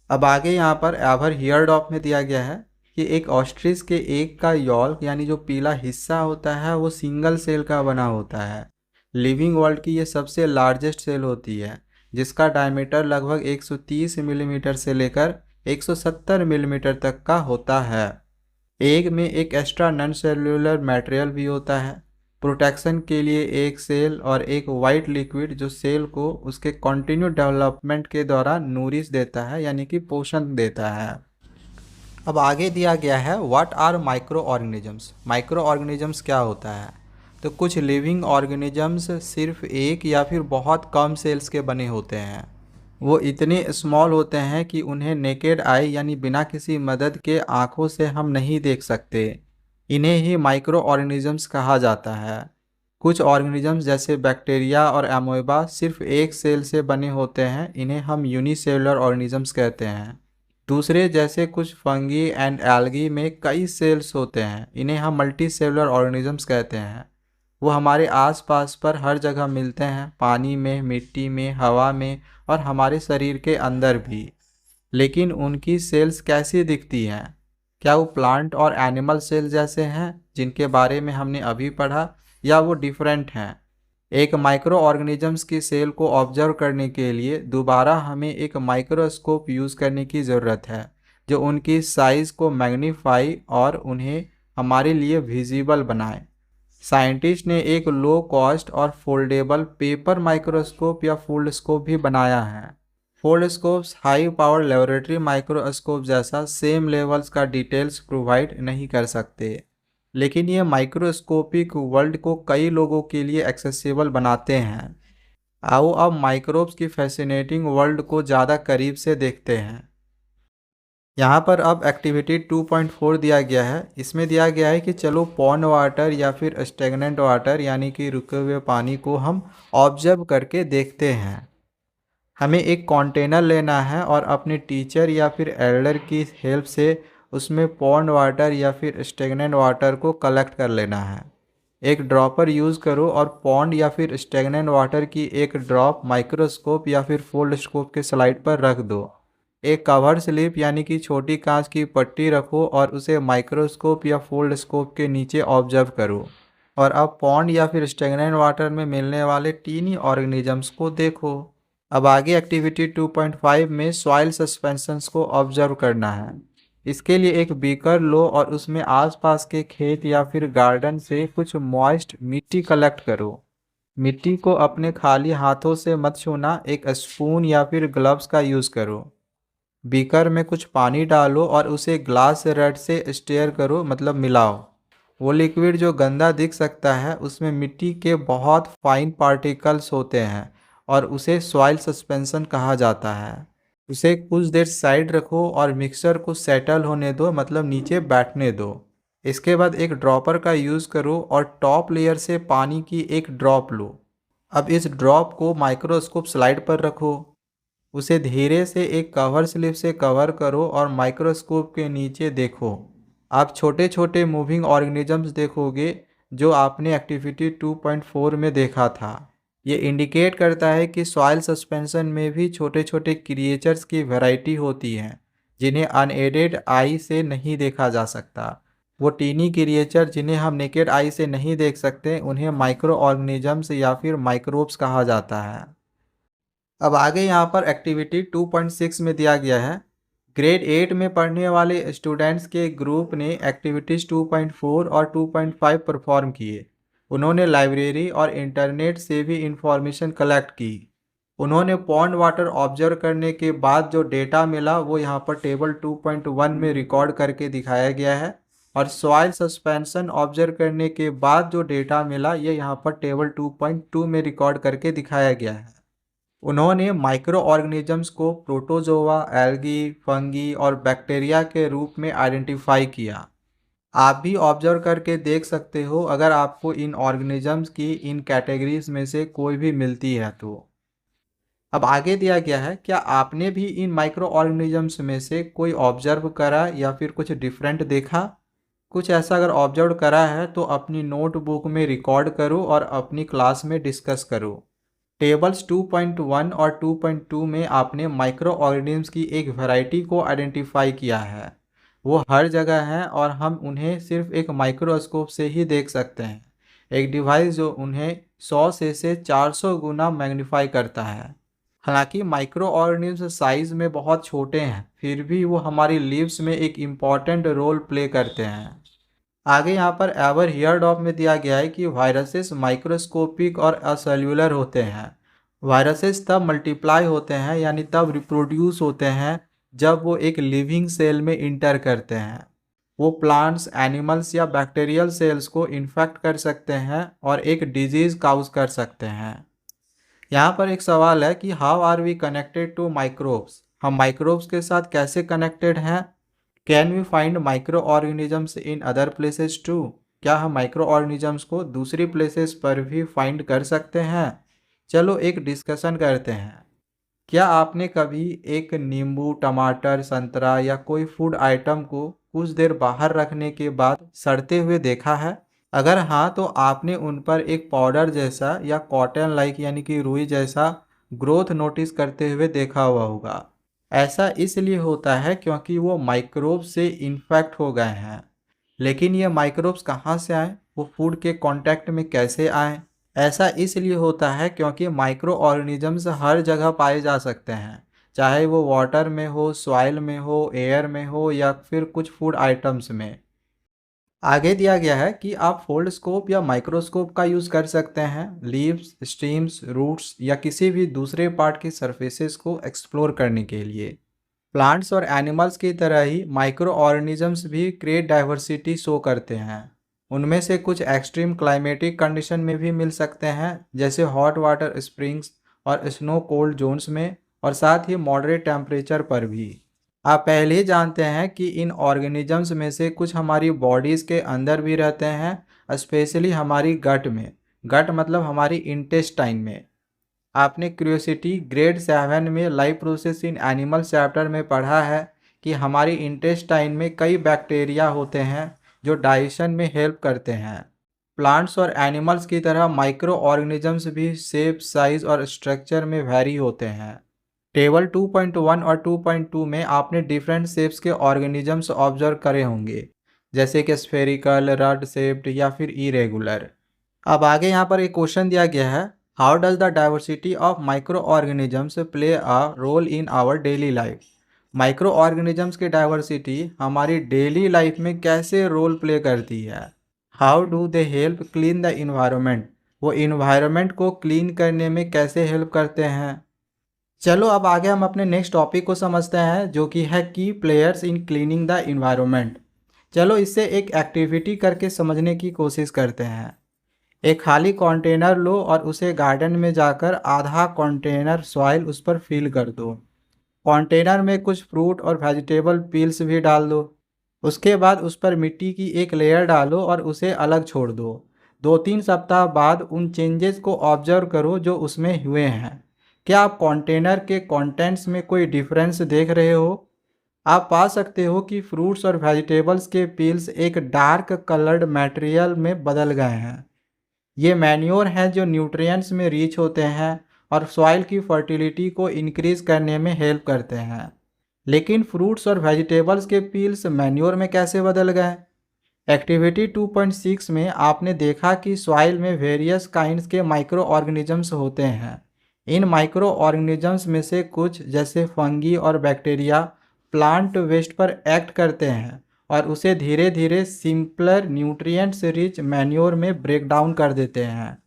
A: अब आगे यहाँ पर एवर हियर्ड ऑफ में दिया गया है कि एक ऑस्ट्रिच के एग का यॉल्क यानी जो पीला हिस्सा होता है वो सिंगल सेल का बना होता है। लिविंग वर्ल्ड की ये सबसे लार्जेस्ट सेल होती है जिसका डायमीटर लगभग 130 मिलीमीटर से लेकर 170 मिलीमीटर तक का होता है। एग में एक एक्स्ट्रा नॉन सेलुलर मटेरियल भी होता है प्रोटेक्शन के लिए, एक सेल और एक वाइट लिक्विड जो सेल को उसके कंटिन्यू डेवलपमेंट के दौरान नूरिश देता है यानी कि पोषण देता है। अब आगे दिया गया है what are microorganisms. Microorganisms क्या होता है? तो कुछ लिविंग ऑर्गेनिजम्स सिर्फ एक या फिर बहुत कम सेल्स के बने होते हैं। वो इतने स्मॉल होते हैं कि उन्हें नेकेड आई यानी बिना किसी मदद के आँखों से हम नहीं देख सकते। इन्हें ही माइक्रो ऑर्गेनिजम्स कहा जाता है। कुछ ऑर्गेनिजम्स जैसे बैक्टीरिया और एमोएबा सिर्फ एक सेल से बने होते हैं, इन्हें हम यूनिसेलुलर ऑर्गेनिजम्स कहते हैं। दूसरे जैसे कुछ फंगी एंड एल्गी में कई सेल्स होते हैं, इन्हें हम मल्टी सेलुलर ऑर्गेनिजम्स कहते हैं। वो हमारे आसपास पर हर जगह मिलते हैं, पानी में, मिट्टी में, हवा में और हमारे शरीर के अंदर भी। लेकिन उनकी सेल्स कैसी दिखती हैं? क्या वो प्लांट और एनिमल सेल जैसे हैं जिनके बारे में हमने अभी पढ़ा, या वो डिफरेंट हैं? एक माइक्रो ऑर्गेनिजम्स की सेल को ऑब्जर्व करने के लिए दोबारा हमें एक माइक्रोस्कोप यूज़ करने की ज़रूरत है, जो उनकी साइज़ को मैग्नीफाई और उन्हें हमारे लिए विजिबल बनाए। साइंटिस्ट ने एक लो कॉस्ट और फोल्डेबल पेपर माइक्रोस्कोप या फोल्डस्कोप भी बनाया है। फोल्डस्कोप्स हाई पावर लेबोरेटरी माइक्रोस्कोप जैसा सेम लेवल्स का डिटेल्स प्रोवाइड नहीं कर सकते, लेकिन ये माइक्रोस्कोपिक वर्ल्ड को कई लोगों के लिए एक्सेसिबल बनाते हैं। आओ अब माइक्रोब्स की फैसिनेटिंग वर्ल्ड को ज़्यादा करीब से देखते हैं। यहाँ पर अब एक्टिविटी 2.4 दिया गया है। इसमें दिया गया है कि चलो पॉन्ड वाटर या फिर स्टेगनेंट वाटर यानी कि रुके हुए पानी को हम ऑब्जर्व करके देखते हैं। हमें एक कंटेनर लेना है और अपने टीचर या फिर एल्डर की हेल्प से उसमें पॉन्ड वाटर या फिर स्टेगनेंट वाटर को कलेक्ट कर लेना है। एक ड्रॉपर यूज़ करो और पॉन्ड या फिर स्टेगनेंट वाटर की एक ड्रॉप माइक्रोस्कोप या फिर फोल्डस्कोप के स्लाइड पर रख दो। एक कवर स्लिप यानी कि छोटी कांच की पट्टी रखो और उसे माइक्रोस्कोप या फोल्डस्कोप के नीचे ऑब्जर्व करो। और अब पॉन्ड या फिर स्टेगनेंट वाटर में मिलने वाले टीनी ऑर्गेनिजम्स को देखो। अब आगे एक्टिविटी 2.5 में सॉइल सस्पेंशंस को ऑब्जर्व करना है। इसके लिए एक बीकर लो और उसमें आसपास के खेत या फिर गार्डन से कुछ मॉइस्ट मिट्टी कलेक्ट करो। मिट्टी को अपने खाली हाथों से मत छूना, एक स्पून या फिर ग्लव्स का यूज़ करो। बीकर में कुछ पानी डालो और उसे ग्लास रड से स्टेयर करो, मतलब मिलाओ। वो लिक्विड जो गंदा दिख सकता है उसमें मिट्टी के बहुत फाइन पार्टिकल्स होते हैं और उसे सॉइल सस्पेंशन कहा जाता है। उसे कुछ देर साइड रखो और मिक्सचर को सेटल होने दो, मतलब नीचे बैठने दो। इसके बाद एक ड्रॉपर का यूज़ करो और टॉप लेयर से पानी की एक ड्रॉप लो। अब इस ड्रॉप को माइक्रोस्कोप स्लाइड पर रखो। उसे धीरे से एक कवर स्लिप से कवर करो और माइक्रोस्कोप के नीचे देखो। आप छोटे छोटे मूविंग ऑर्गेनिजम्स देखोगे जो आपने एक्टिविटी 2.4 में देखा था। ये इंडिकेट करता है कि सॉइल सस्पेंशन में भी छोटे छोटे क्रिएचर्स की वैरायटी होती हैं जिन्हें अनएडेड आई से नहीं देखा जा सकता। वो टीनी क्रिएचर जिन्हें हम नेकेड आई से नहीं देख सकते उन्हें माइक्रो ऑर्गेनिजम्स या फिर माइक्रोब्स कहा जाता है। अब आगे यहाँ पर एक्टिविटी 2.6 में दिया गया है। ग्रेड 8 में पढ़ने वाले स्टूडेंट्स के ग्रुप ने एक्टिविटीज़ 2.4 और 2.5 परफॉर्म किए। उन्होंने लाइब्रेरी और इंटरनेट से भी इंफॉर्मेशन कलेक्ट की। उन्होंने पॉन्ड वाटर ऑब्जर्व करने के बाद जो डेटा मिला वो यहाँ पर टेबल 2.1 में रिकॉर्ड करके दिखाया गया है, और सॉइल सस्पेंशन ऑब्जर्व करने के बाद जो डेटा मिला ये यहाँ पर टेबल 2.2 में रिकॉर्ड करके दिखाया गया है। उन्होंने माइक्रो ऑर्गेनिजम्स को प्रोटोजोआ, एल्गी, फंगी और बैक्टीरिया के रूप में आइडेंटिफाई किया। आप भी ऑब्जर्व करके देख सकते हो अगर आपको इन ऑर्गेनिजम्स की इन कैटेगरीज में से कोई भी मिलती है तो। अब आगे दिया गया है, क्या आपने भी इन माइक्रो ऑर्गेनिजम्स में से कोई ऑब्जर्व करा या फिर कुछ डिफरेंट देखा? कुछ ऐसा अगर ऑब्जर्व करा है तो अपनी नोटबुक में रिकॉर्ड करो और अपनी क्लास में डिस्कस करो। टेबल्स 2.1 और 2.2 में आपने माइक्रो ऑर्गेनिजम्स की एक वैरायटी को आइडेंटिफाई किया है। वो हर जगह हैं और हम उन्हें सिर्फ एक माइक्रोस्कोप से ही देख सकते हैं, एक डिवाइस जो उन्हें 100 से 400 गुना मैग्नीफाई करता है। हालांकि माइक्रो ऑर्गेनिज्म साइज में बहुत छोटे हैं, फिर भी वो हमारी लिव्स में एक इम्पॉर्टेंट रोल प्ले करते हैं। आगे यहाँ पर एवर हियर्ड ऑफ में दिया गया है कि वायरसेस माइक्रोस्कोपिक और असेल्युलर होते हैं। वायरसेस तब मल्टीप्लाई होते हैं यानी तब रिप्रोड्यूस होते हैं जब वो एक लिविंग सेल में इंटर करते हैं। वो प्लांट्स, एनिमल्स या बैक्टीरियल सेल्स को इन्फेक्ट कर सकते हैं और एक डिजीज़ काउज कर सकते हैं। यहाँ पर एक सवाल है कि how are we connected to microbes? हम माइक्रोब्स के साथ कैसे कनेक्टेड हैं? Can we find microorganisms in other places too? क्या हम माइक्रो ऑर्गेनिजम्स को दूसरी प्लेसेस पर भी फाइंड कर सकते हैं? चलो एक डिस्कशन करते हैं। क्या आपने कभी एक नींबू, टमाटर, संतरा या कोई फूड आइटम को कुछ देर बाहर रखने के बाद सड़ते हुए देखा है? अगर हाँ तो आपने उन पर एक पाउडर जैसा या कॉटन लाइक यानी कि रुई जैसा ग्रोथ नोटिस करते हुए देखा हुआ होगा। ऐसा इसलिए होता है क्योंकि वो माइक्रोब से इन्फेक्ट हो गए हैं। लेकिन ये माइक्रोब्स कहाँ से आए, वो फूड के कांटेक्ट में कैसे आए? ऐसा इसलिए होता है क्योंकि माइक्रो ऑर्गेनिजम्स हर जगह पाए जा सकते हैं, चाहे वो वाटर में हो, सॉइल में हो, एयर में हो या फिर कुछ फूड आइटम्स में। आगे दिया गया है कि आप फोल्ड स्कोप या माइक्रोस्कोप का यूज़ कर सकते हैं लीव्स, स्टीम्स, रूट्स या किसी भी दूसरे पार्ट की सरफेसेस को एक्सप्लोर करने के लिए। प्लांट्स और एनिमल्स की तरह ही माइक्रो ऑर्गेनिजम्स भी ग्रेट डाइवर्सिटी शो करते हैं। उनमें से कुछ एक्सट्रीम क्लाइमेटिक कंडीशन में भी मिल सकते हैं, जैसे हॉट वाटर स्प्रिंग्स और स्नो कोल्ड जोन्स में, और साथ ही मॉडरेट टेम्परेचर पर भी। आप पहले ही जानते हैं कि इन ऑर्गेनिजम्स में से कुछ हमारी बॉडीज़ के अंदर भी रहते हैं, स्पेशली हमारी गट में। गट मतलब हमारी इंटेस्टाइन में। आपने क्यूरियोसिटी ग्रेड 7 में life process in animal chapter में पढ़ा है कि हमारी इंटेस्टाइन में कई बैक्टीरिया होते हैं जो डाइजेशन में हेल्प करते हैं। प्लांट्स और एनिमल्स की तरह माइक्रो ऑर्गेनिजम्स भी शेप, साइज और स्ट्रक्चर में वेरी होते हैं। टेबल 2.1 और 2.2 में आपने डिफरेंट शेप्स के ऑर्गेनिजम्स ऑब्जर्व करे होंगे, जैसे कि स्फेरिकल, रड शेप्ड या फिर इरेगुलर। अब आगे यहाँ पर एक क्वेश्चन दिया गया है, how does the diversity of microorganisms play a role in our daily life? Microorganisms की डाइवर्सिटी हमारी डेली लाइफ में कैसे रोल प्ले करती है? How do they help clean the environment? वो इन्वायरमेंट को क्लीन करने में कैसे हेल्प करते हैं? चलो अब आगे हम अपने नेक्स्ट टॉपिक को समझते हैं, जो कि है की players in cleaning the environment. चलो इससे एक एक्टिविटी करके समझने की कोशिश करते हैं। एक खाली कंटेनर लो और उसे गार्डन में जाकर आधा कंटेनर सॉइल उस पर फिल कर दो। कंटेनर में कुछ फ्रूट और वेजिटेबल पील्स भी डाल दो। उसके बाद उस पर मिट्टी की एक लेयर डालो और उसे अलग छोड़ दो। 2-3 सप्ताह बाद उन चेंजेस को ऑब्जर्व करो जो उसमें हुए हैं। क्या आप कंटेनर के कंटेंट्स में कोई डिफरेंस देख रहे हो? आप पा सकते हो कि फ्रूट्स और वेजिटेबल्स के पील्स एक डार्क कलर्ड मटेरियल में बदल गए हैं। ये मैन्योर हैं जो न्यूट्रिएंट्स में रिच होते हैं और सॉइल की फर्टिलिटी को इंक्रीज करने में हेल्प करते हैं। लेकिन फ्रूट्स और वेजिटेबल्स के पील्स मैन्योर में कैसे बदल गए? एक्टिविटी 2.6 में आपने देखा कि सॉइल में वेरियस काइंड्स के माइक्रो ऑर्गेनिजम्स होते हैं। इन माइक्रो ऑर्गेनिजम्स में से कुछ, जैसे फंगी और बैक्टीरिया, प्लांट वेस्ट पर एक्ट करते हैं और उसे धीरे धीरे सिंपलर न्यूट्रिएंट्स रिच मैन्योर में ब्रेक डाउन कर देते हैं।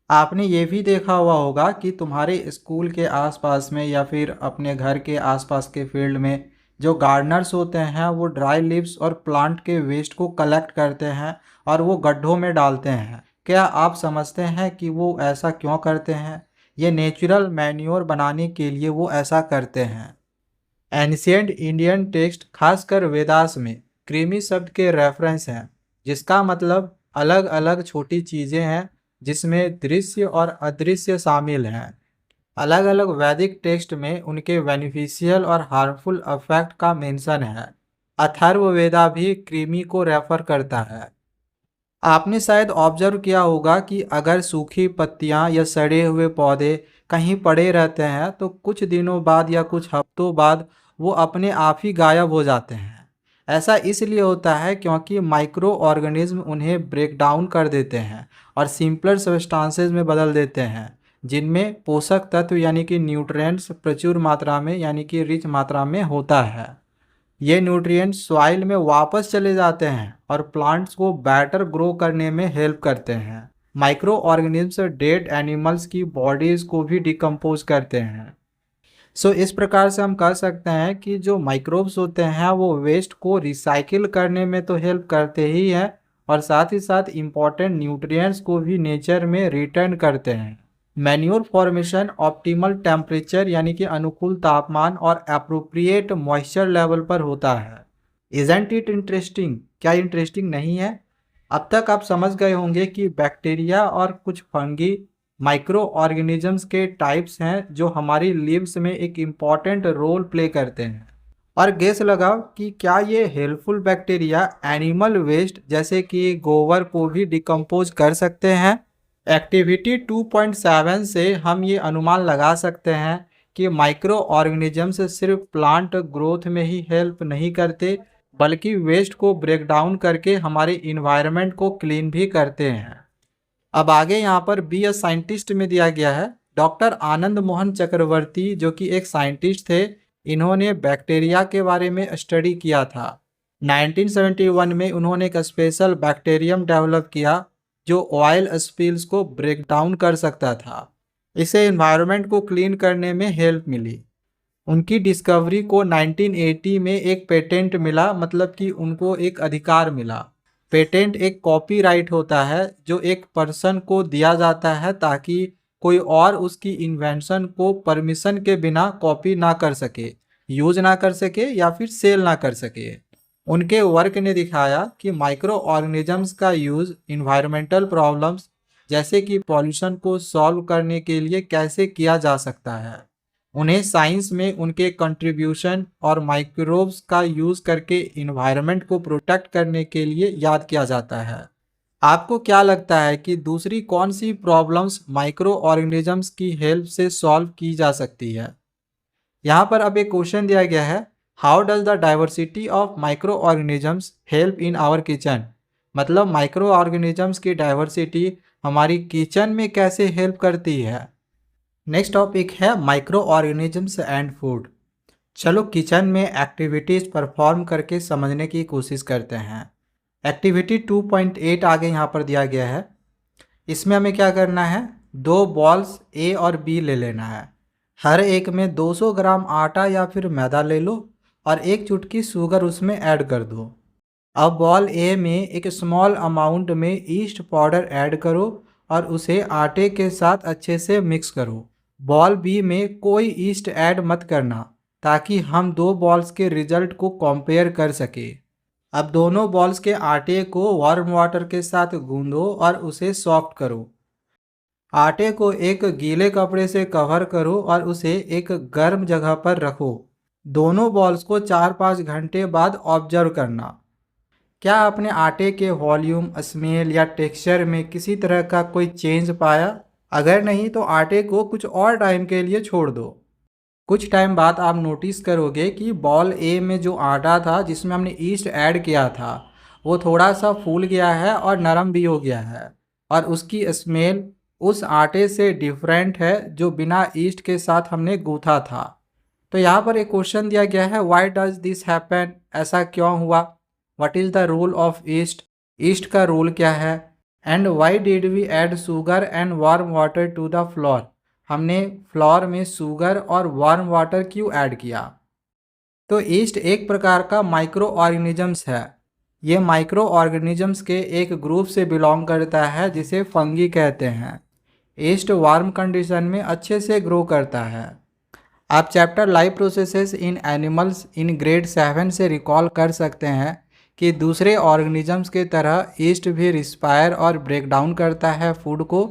A: आपने ये भी देखा हुआ होगा कि तुम्हारे स्कूल के आसपास में या फिर अपने घर के आसपास के फील्ड में जो गार्डनर्स होते हैं वो ड्राई लीव्स और प्लांट के वेस्ट को कलेक्ट करते हैं और वो गड्ढों में डालते हैं। क्या आप समझते हैं कि वो ऐसा क्यों करते हैं? ये नेचुरल मैन्योर बनाने के लिए वो ऐसा करते हैं। एंशियंट इंडियन टेक्स्ट, खासकर वेदास में कृमि शब्द के रेफरेंस हैं, जिसका मतलब अलग अलग छोटी चीज़ें हैं जिसमें दृश्य और अदृश्य शामिल हैं। अलग अलग वैदिक टेक्स्ट में उनके बेनिफिशियल और हार्मफुल इफेक्ट का मेंशन है। अथर्ववेदा भी कृमि को रेफर करता है। आपने शायद ऑब्जर्व किया होगा कि अगर सूखी पत्तियां या सड़े हुए पौधे कहीं पड़े रहते हैं तो कुछ दिनों बाद या कुछ हफ्तों बाद वो अपने आप ही गायब हो जाते हैं। ऐसा इसलिए होता है क्योंकि माइक्रो ऑर्गेनिज्म उन्हें ब्रेक डाउन कर देते हैं और सिंपलर सब्सटेंसेस में बदल देते हैं, जिनमें पोषक तत्व यानी कि न्यूट्रिएंट्स प्रचुर मात्रा में यानी कि रिच मात्रा में होता है। ये न्यूट्रिएंट्स सॉइल में वापस चले जाते हैं और प्लांट्स को बेटर ग्रो करने में हेल्प करते हैं। माइक्रो ऑर्गेनिज्म्स डेड एनिमल्स की बॉडीज को भी डिकम्पोज करते हैं। इस प्रकार से हम कह सकते हैं कि जो माइक्रोब्स होते हैं वो वेस्ट को रिसाइकिल करने में तो हेल्प करते ही हैं और साथ ही साथ इम्पॉर्टेंट न्यूट्रिएंट्स को भी नेचर में रिटर्न करते हैं। मैन्योर फॉर्मेशन ऑप्टिमल टेम्परेचर यानी कि अनुकूल तापमान और अप्रोप्रिएट मॉइस्चर लेवल पर होता है। Isn't it interesting? क्या इंटरेस्टिंग नहीं है? अब तक आप समझ गए होंगे कि बैक्टीरिया और कुछ फंगी माइक्रो ऑर्गेनिजम्स के टाइप्स हैं जो हमारी लीव्स में एक इम्पॉर्टेंट रोल प्ले करते हैं।
B: और गेस लगाओ कि क्या ये हेल्पफुल बैक्टीरिया एनिमल वेस्ट जैसे कि गोबर को भी डिकम्पोज कर सकते हैं। एक्टिविटी 2.7 से हम ये अनुमान लगा सकते हैं कि माइक्रो ऑर्गेनिजम्स सिर्फ प्लांट ग्रोथ में ही हेल्प नहीं करते, बल्कि वेस्ट को ब्रेक डाउन करके हमारे इन्वायरमेंट को क्लीन भी करते हैं। अब आगे यहाँ पर बी ए साइंटिस्ट में दिया गया है। डॉक्टर आनंद मोहन चक्रवर्ती जो कि एक साइंटिस्ट थे, इन्होंने बैक्टीरिया के बारे में स्टडी किया था। 1971 में उन्होंने एक स्पेशल बैक्टीरियम डेवलप किया जो ऑयल स्पिल्स को ब्रेक डाउन कर सकता था। इससे एनवायरनमेंट को क्लीन करने में हेल्प मिली। उनकी डिस्कवरी को 1980 में एक पेटेंट मिला, मतलब कि उनको एक अधिकार मिला। पेटेंट एक कॉपीराइट होता है जो एक पर्सन को दिया जाता है ताकि कोई और उसकी इन्वेंशन को परमिशन के बिना कॉपी ना कर सके, यूज ना कर सके या फिर सेल ना कर सके। उनके वर्क ने दिखाया कि माइक्रो ऑर्गेनिजम्स का यूज इन्वायरमेंटल प्रॉब्लम्स जैसे कि पॉल्यूशन को सॉल्व करने के लिए कैसे किया जा सकता है। उन्हें साइंस में उनके कंट्रीब्यूशन और माइक्रोब्स का यूज करके इन्वायरमेंट को प्रोटेक्ट करने के लिए याद किया जाता है। आपको क्या लगता है कि दूसरी कौन सी प्रॉब्लम्स माइक्रो ऑर्गेनिजम्स की हेल्प से सॉल्व की जा सकती है? यहाँ पर अब एक क्वेश्चन दिया गया है, how does the diversity of microorganisms help in our kitchen? मतलब माइक्रो ऑर्गेनिजम्स की डाइवर्सिटी हमारी किचन में कैसे हेल्प करती है। नेक्स्ट टॉपिक है माइक्रो ऑर्गेनिजम्स एंड फूड। चलो किचन में एक्टिविटीज़ परफॉर्म करके समझने की कोशिश करते हैं। एक्टिविटी 2.8 आगे यहाँ पर दिया गया है। इसमें हमें क्या करना है, 2 बॉल्स ए और बी ले लेना है। हर एक में 200 ग्राम आटा या फिर मैदा ले लो और एक चुटकी शुगर उसमें ऐड कर दो। अब बॉल ए में एक स्मॉल अमाउंट में ईस्ट पाउडर ऐड करो और उसे आटे के साथ अच्छे से मिक्स करो। बॉल बी में कोई ईस्ट ऐड मत करना ताकि हम 2 बॉल्स के रिजल्ट को कंपेयर कर सके। अब दोनों बॉल्स के आटे को वार्म वाटर के साथ गूंदो और उसे सॉफ्ट करो। आटे को एक गीले कपड़े से कवर करो और उसे एक गर्म जगह पर रखो। दोनों बॉल्स को 4-5 घंटे बाद ऑब्जर्व करना। क्या आपने आटे के वॉल्यूम, स्मेल या टेक्सचर में किसी तरह का कोई चेंज पाया? अगर नहीं तो आटे को कुछ और टाइम के लिए छोड़ दो। कुछ टाइम बाद आप नोटिस करोगे कि बॉल ए में जो आटा था जिसमें हमने ईस्ट ऐड किया था वो थोड़ा सा फूल गया है और नरम भी हो गया है, और उसकी स्मेल उस आटे से डिफरेंट है जो बिना ईस्ट के साथ हमने गूंथा था। तो यहाँ पर एक क्वेश्चन दिया गया है, व्हाई डज दिस हैपन? ऐसा क्यों हुआ? What is the role of yeast? Yeast का रोल क्या है? And why did we add sugar and warm water to the flour? हमने फ्लोर में शुगर और वार्म वाटर क्यों ऐड किया? तो ईस्ट एक प्रकार का माइक्रो ऑर्गेनिजम्स है। ये माइक्रो ऑर्गेनिजम्स के एक ग्रुप से बिलोंग करता है जिसे फंगी कहते हैं। ईस्ट वार्म कंडीशन में अच्छे से ग्रो करता है। आप chapter life processes in animals in grade 7 से रिकॉल कर सकते हैं कि दूसरे ऑर्गेनिजम्स के तरह ईस्ट भी रिस्पायर और ब्रेक डाउन करता है फूड को,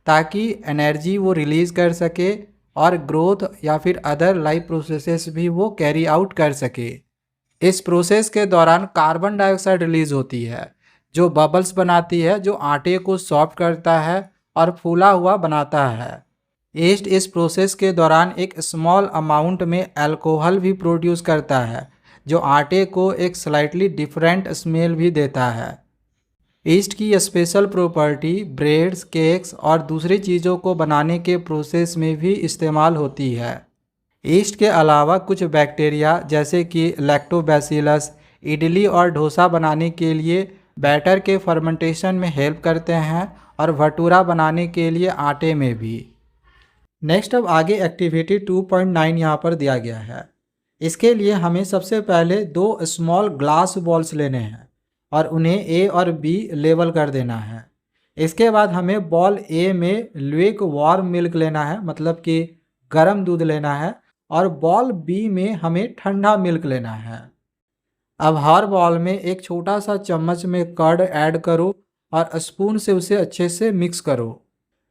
B: ताकि एनर्जी वो रिलीज़ कर सके और ग्रोथ या फिर अदर लाइफ प्रोसेसेस भी वो कैरी आउट कर सके। इस प्रोसेस के दौरान कार्बन डाइऑक्साइड रिलीज होती है जो बबल्स बनाती है, जो आटे को सॉफ्ट करता है और फूला हुआ बनाता है। ईस्ट इस प्रोसेस के दौरान एक स्मॉल अमाउंट में अल्कोहल भी प्रोड्यूस करता है जो आटे को एक स्लाइटली डिफरेंट स्मेल भी देता है। ईस्ट की स्पेशल प्रॉपर्टी ब्रेड्स, केक्स और दूसरी चीज़ों को बनाने के प्रोसेस में भी इस्तेमाल होती है। ईस्ट के अलावा कुछ बैक्टीरिया जैसे कि लैक्टोबैसिलस इडली और डोसा बनाने के लिए बैटर के फर्मेंटेशन में हेल्प करते हैं और भटूरा बनाने के लिए आटे में भी। नेक्स्ट अब आगे एक्टिविटी 2.9 यहाँ पर दिया गया है। इसके लिए हमें सबसे पहले 2 स्मॉल ग्लास बॉल्स लेने हैं और उन्हें ए और बी लेबल कर देना है। इसके बाद हमें बॉल ए में ल्यूक वार्म मिल्क लेना है, मतलब कि गर्म दूध लेना है, और बॉल बी में हमें ठंडा मिल्क लेना है। अब हर बॉल में एक छोटा सा चम्मच में कर्ड ऐड करो और स्पून से उसे अच्छे से मिक्स करो।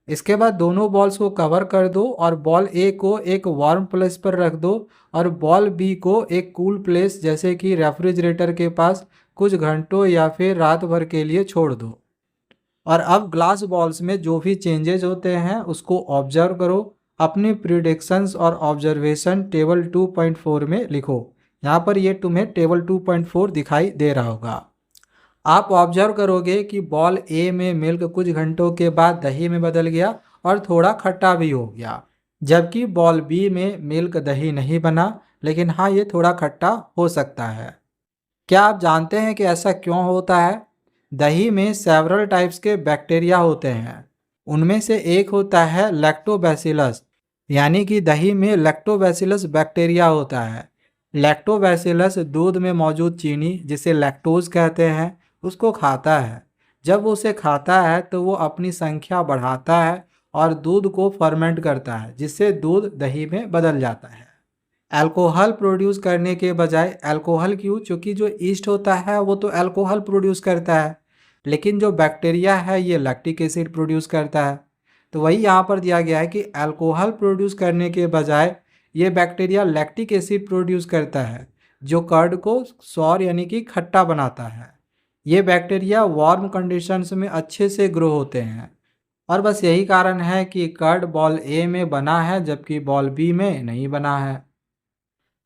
B: इसके बाद दोनों बॉल्स को कवर कर दो और बॉल ए को एक वार्म प्लेस पर रख दो और बॉल बी को एक कूल प्लेस जैसे कि रेफ्रिजरेटर के पास कुछ घंटों या फिर रात भर के लिए छोड़ दो। और अब ग्लास बॉल्स में जो भी चेंजेस होते हैं उसको ऑब्जर्व करो। अपनी प्रिडिक्शंस और ऑब्जर्वेशन टेबल 2.4 में लिखो। यहाँ पर ये तुम्हें टेबल 2.4 दिखाई दे रहा होगा। आप ऑब्जर्व करोगे कि बॉल ए में मिल्क कुछ घंटों के बाद दही में बदल गया और थोड़ा खट्टा भी हो गया, जबकि बॉल बी में मिल्क दही नहीं बना, लेकिन हाँ ये थोड़ा खट्टा हो सकता है। क्या आप जानते हैं कि ऐसा क्यों होता है? दही में सेवरल टाइप्स के बैक्टीरिया होते हैं। उनमें से एक होता है लैक्टोबैसिलस, यानी कि दही में लैक्टोबैसिलस बैक्टीरिया होता है। लैक्टोबैसिलस दूध में मौजूद चीनी, जिसे लैक्टोज कहते हैं, उसको खाता है। जब वो उसे खाता है तो वो अपनी संख्या बढ़ाता है और दूध को फर्मेंट करता है, जिससे दूध दही में बदल जाता है। अल्कोहल प्रोड्यूस करने के बजाय अल्कोहल क्यों? क्योंकि जो ईस्ट होता है वो तो अल्कोहल प्रोड्यूस करता है, लेकिन जो बैक्टीरिया है ये लैक्टिक एसिड प्रोड्यूस करता है। तो वही यहाँ पर दिया गया है कि अल्कोहल प्रोड्यूस करने के बजाय ये बैक्टीरिया लैक्टिक एसिड प्रोड्यूस करता है, जो कर्ड को सौर यानी कि खट्टा बनाता है। ये बैक्टीरिया वार्म कंडीशंस में अच्छे से ग्रो होते हैं और बस यही कारण है कि कर्ड बॉल ए में बना है जबकि बॉल बी में नहीं बना है।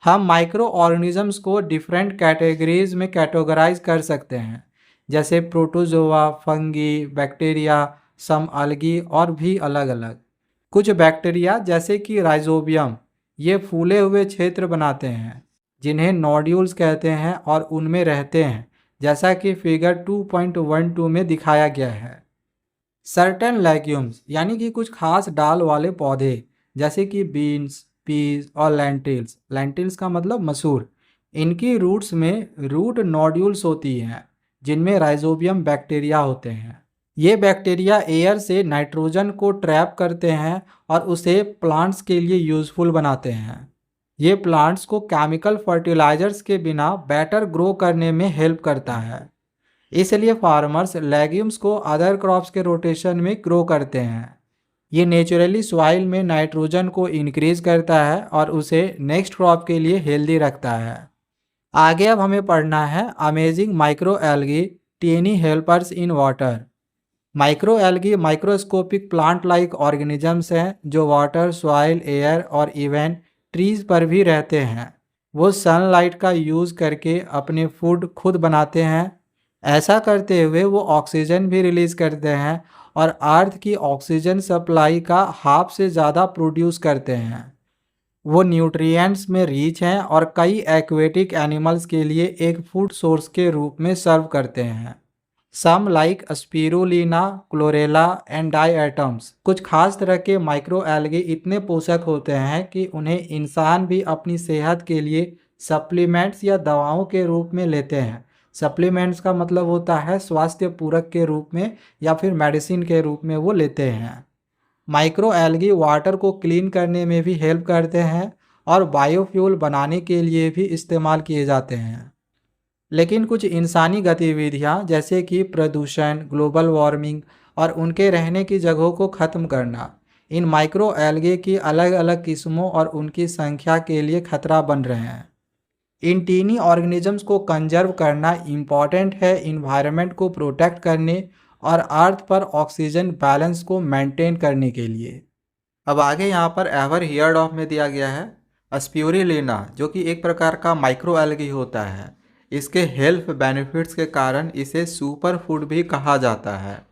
B: हम माइक्रो ऑर्गेनिजम्स को डिफरेंट कैटेगरीज में कैटेगराइज कर सकते हैं, जैसे प्रोटोजोआ, फंगी, बैक्टीरिया, सम अलगी और भी अलग अलग। कुछ बैक्टीरिया जैसे कि राइजोबियम ये फूले हुए क्षेत्र बनाते हैं जिन्हें नोड्यूल्स कहते हैं और उनमें रहते हैं, जैसा कि फिगर 2.12 में दिखाया गया है। सर्टेन लेग्यूम्स यानी कि कुछ खास डाल वाले पौधे जैसे कि बीन्स, पीज और लेंटिल्स, लेंटिल्स का मतलब मसूर, इनकी रूट्स में रूट नोड्यूल्स होती हैं जिनमें राइजोबियम बैक्टीरिया होते हैं। ये बैक्टीरिया एयर से नाइट्रोजन को ट्रैप करते हैं और उसे प्लांट्स के लिए यूज़फुल बनाते हैं। ये प्लांट्स को केमिकल फर्टिलाइजर्स के बिना बेटर ग्रो करने में हेल्प करता है। इसलिए फार्मर्स लेग्यूम्स को अदर क्रॉप्स के रोटेशन में ग्रो करते हैं। ये नेचुरली सॉइल में नाइट्रोजन को इंक्रीज करता है और उसे नेक्स्ट क्रॉप के लिए हेल्दी रखता है। आगे अब हमें पढ़ना है amazing micro algae tiny helpers in water. Micro algae microscopic plant like organisms हैं जो वाटर, सॉइल, एयर और इवन ट्रीज पर भी रहते हैं। वो सनलाइट का यूज़ करके अपने फूड खुद बनाते हैं। ऐसा करते हुए वो ऑक्सीजन भी रिलीज करते हैं और अर्थ की ऑक्सीजन सप्लाई का हाफ से ज़्यादा प्रोड्यूस करते हैं। वो न्यूट्रिएंट्स में रिच हैं और कई एक्वेटिक एनिमल्स के लिए एक फूड सोर्स के रूप में सर्व करते हैं। Some like spirulina, chlorella and diatoms, कुछ खास तरह के माइक्रो एल्गी इतने पोषक होते हैं कि उन्हें इंसान भी अपनी सेहत के लिए सप्लीमेंट्स या दवाओं के रूप में लेते हैं। सप्लीमेंट्स का मतलब होता है स्वास्थ्य पूरक के रूप में या फिर मेडिसिन के रूप में वो लेते हैं। माइक्रो एल्गी वाटर को क्लीन करने में भी हेल्प करते हैं और बायोफ्यूल बनाने के लिए भी इस्तेमाल किए जाते हैं। लेकिन कुछ इंसानी गतिविधियां जैसे कि प्रदूषण, ग्लोबल वार्मिंग और उनके रहने की जगहों को ख़त्म करना इन माइक्रो एल्गे की अलग अलग किस्मों और उनकी संख्या के लिए खतरा बन रहे हैं। इन टीनी ऑर्गेनिजम्स को कंजर्व करना इम्पॉर्टेंट है इन्वायरमेंट को प्रोटेक्ट करने और अर्थ पर ऑक्सीजन बैलेंस को मेंटेन करने के लिए।
A: अब आगे यहाँ पर एवर हियर्ड ऑफ में दिया गया है स्पिरुलिना, जो कि एक प्रकार का माइक्रो एल्गी होता है। इसके हेल्थ बेनिफिट्स के कारण इसे सुपर फूड भी कहा जाता है।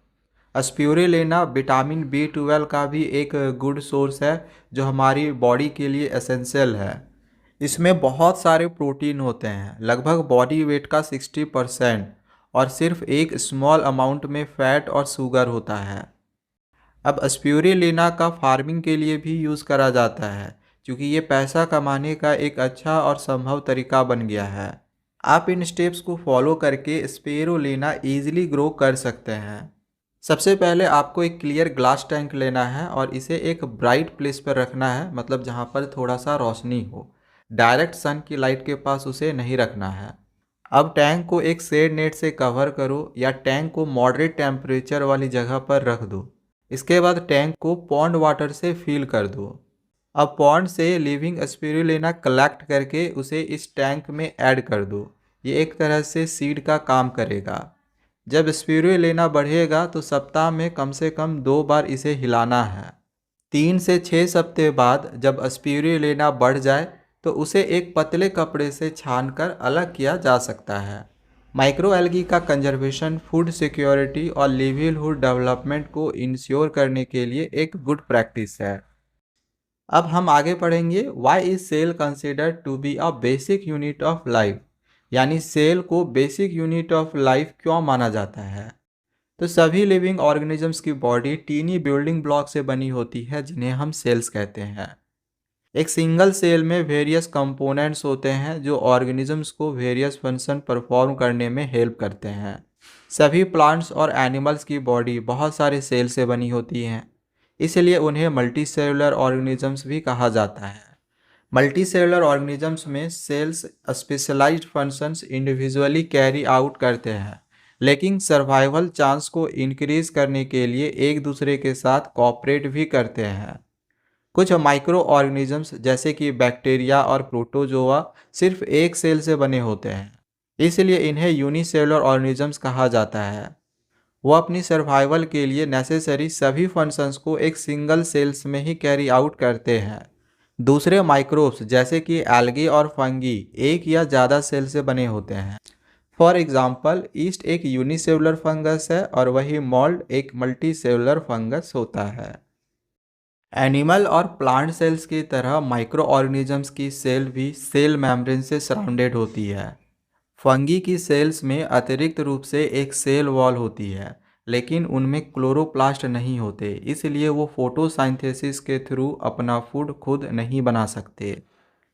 A: स्पिरुलिना विटामिन B12 का भी एक गुड सोर्स है जो हमारी बॉडी के लिए एसेंशियल है। इसमें बहुत सारे प्रोटीन होते हैं, लगभग बॉडी वेट का 60%, और सिर्फ एक स्मॉल अमाउंट में फैट और शुगर होता है। अब स्पिरुलिना का फार्मिंग के लिए भी यूज़ करा जाता है क्योंकि ये पैसा कमाने का एक अच्छा और संभव तरीका बन गया है। आप इन स्टेप्स को फॉलो करके स्पिरुलिना ईजिली ग्रो कर सकते हैं। सबसे पहले आपको एक क्लियर ग्लास टैंक लेना है और इसे एक ब्राइट प्लेस पर रखना है, मतलब जहाँ पर थोड़ा सा रोशनी हो। डायरेक्ट सन की लाइट के पास उसे नहीं रखना है। अब टैंक को एक शेड नेट से कवर करो या टैंक को मॉडरेट टेम्परेचर वाली जगह पर रख दो। इसके बाद टैंक को पॉन्ड वाटर से फिल कर दो। अब पॉन्ड से लिविंग स्पिरुलिना कलेक्ट करके उसे इस टैंक में ऐड कर दो। ये एक तरह से सीड का काम करेगा। जब स्पिरुलिना बढ़ेगा तो सप्ताह में कम से कम 2 बार इसे हिलाना है। 3 से 6 सप्ताह बाद जब स्पिरुलिना बढ़ जाए तो उसे एक पतले कपड़े से छानकर अलग किया जा सकता है। माइक्रो एल्गी का कंजर्वेशन फूड सिक्योरिटी और लिवलीहुड डेवलपमेंट को इंश्योर करने के लिए एक गुड प्रैक्टिस है। अब हम आगे पढ़ेंगे why is cell considered to be a basic unit of life, यानी सेल को बेसिक यूनिट ऑफ लाइफ क्यों माना जाता है। तो सभी लिविंग ऑर्गेनिजम्स की बॉडी टीनी बिल्डिंग ब्लॉक से बनी होती है जिन्हें हम सेल्स कहते हैं। एक सिंगल सेल में वेरियस कंपोनेंट्स होते हैं जो ऑर्गेनिजम्स को वेरियस फंक्शन परफॉर्म करने में हेल्प करते हैं। सभी प्लांट्स और एनिमल्स की बॉडी बहुत सारे सेल से बनी होती हैं, इसलिए उन्हें मल्टीसेलुलर ऑर्गेनिजम्स भी कहा जाता है। मल्टीसेलुलर ऑर्गेनिजम्स में cells specialized functions individually carry out करते हैं, लेकिन सर्वाइवल चांस को इंक्रीज करने के लिए एक दूसरे के साथ कोऑपरेट भी करते हैं। कुछ माइक्रो ऑर्गेनिजम्स जैसे कि बैक्टीरिया और प्रोटोजोआ सिर्फ एक सेल से बने होते हैं, इसलिए इन्हें यूनिसेलुलर ऑर्गेनिजम्स कहा जाता है। वो अपनी सर्वाइवल के लिए नेसेसरी सभी फंक्शंस को एक सिंगल सेल्स में ही कैरी आउट करते हैं। दूसरे माइक्रोब्स जैसे कि एल्गी और फंगी एक या ज़्यादा सेल से बने होते हैं। फॉर एग्जाम्पल ईस्ट एक यूनिसेलुलर फंगस है और वही मोल्ड एक मल्टीसेलुलर फंगस होता है। एनिमल और प्लांट सेल्स की तरह माइक्रो ऑर्गेनिजम्स की सेल भी सेल मेम्ब्रेन से सराउंडेड होती है। फंगी की सेल्स में अतिरिक्त रूप से एक सेल वॉल होती है, लेकिन उनमें क्लोरोप्लास्ट नहीं होते, इसलिए वो फोटोसिंथेसिस के थ्रू अपना फूड खुद नहीं बना सकते।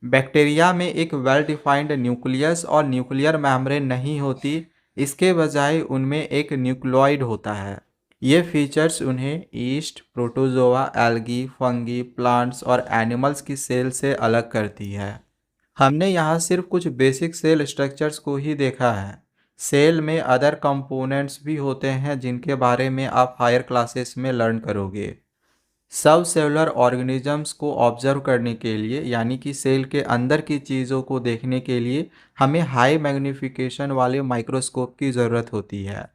A: बैक्टीरिया में एक वेल डिफाइंड न्यूक्लियस और न्यूक्लियर मेम्ब्रेन नहीं होती, इसके बजाय उनमें एक न्यूक्लियोइड होता है। ये फीचर्स उन्हें east, protozoa, algae, fungi, plants और एनिमल्स की सेल से अलग करती है। हमने यहाँ सिर्फ कुछ बेसिक सेल स्ट्रक्चर्स को ही देखा है। सेल में अदर कंपोनेंट्स भी होते हैं जिनके बारे में आप हायर क्लासेस में लर्न करोगे। सब सेलुलर ऑर्गेनिजम्स को ऑब्जर्व करने के लिए, यानी कि सेल के अंदर की चीज़ों को देखने के लिए हमें हाई मैग्नीफिकेशन वाले माइक्रोस्कोप की ज़रूरत होती है।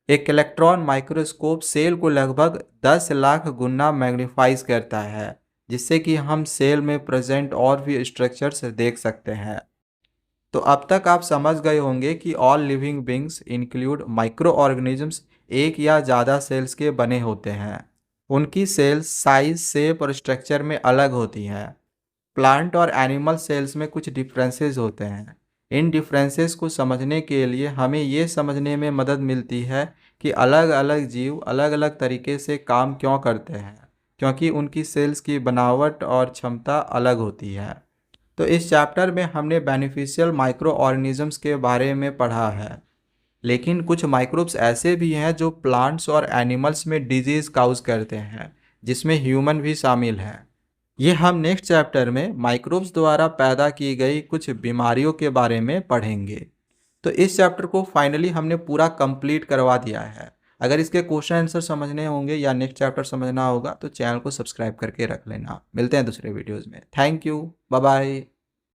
A: एक इलेक्ट्रॉन माइक्रोस्कोप सेल को लगभग 10 लाख गुना मैग्नीफाइज करता है, जिससे कि हम सेल में प्रेजेंट और भी स्ट्रक्चर्स देख सकते हैं। तो अब तक आप समझ गए होंगे कि all living beings include micro organisms एक या ज़्यादा सेल्स के बने होते हैं। उनकी सेल्स साइज, शेप और स्ट्रक्चर में अलग होती हैं। प्लांट और एनिमल सेल्स में कुछ डिफरेंसेस होते हैं। इन डिफरेंसेस को समझने के लिए हमें ये समझने में मदद मिलती है कि अलग अलग जीव अलग अलग तरीके से काम क्यों करते हैं, क्योंकि उनकी सेल्स की बनावट और क्षमता अलग होती है। तो इस चैप्टर में हमने बेनिफिशियल माइक्रो ऑर्गेनिजम्स के बारे में पढ़ा है, लेकिन कुछ माइक्रोब्स ऐसे भी हैं जो प्लांट्स और एनिमल्स में डिजीज काउज करते हैं, जिसमें ह्यूमन भी शामिल हैं। ये हम नेक्स्ट चैप्टर में माइक्रोब्स द्वारा पैदा की गई कुछ बीमारियों के बारे में पढ़ेंगे। तो इस चैप्टर को फाइनली हमने पूरा कंप्लीट करवा दिया है। अगर इसके क्वेश्चन आंसर समझने होंगे या नेक्स्ट चैप्टर समझना होगा तो चैनल को सब्सक्राइब करके रख लेना। मिलते हैं दूसरे वीडियोज़ में। Thank you, bye bye.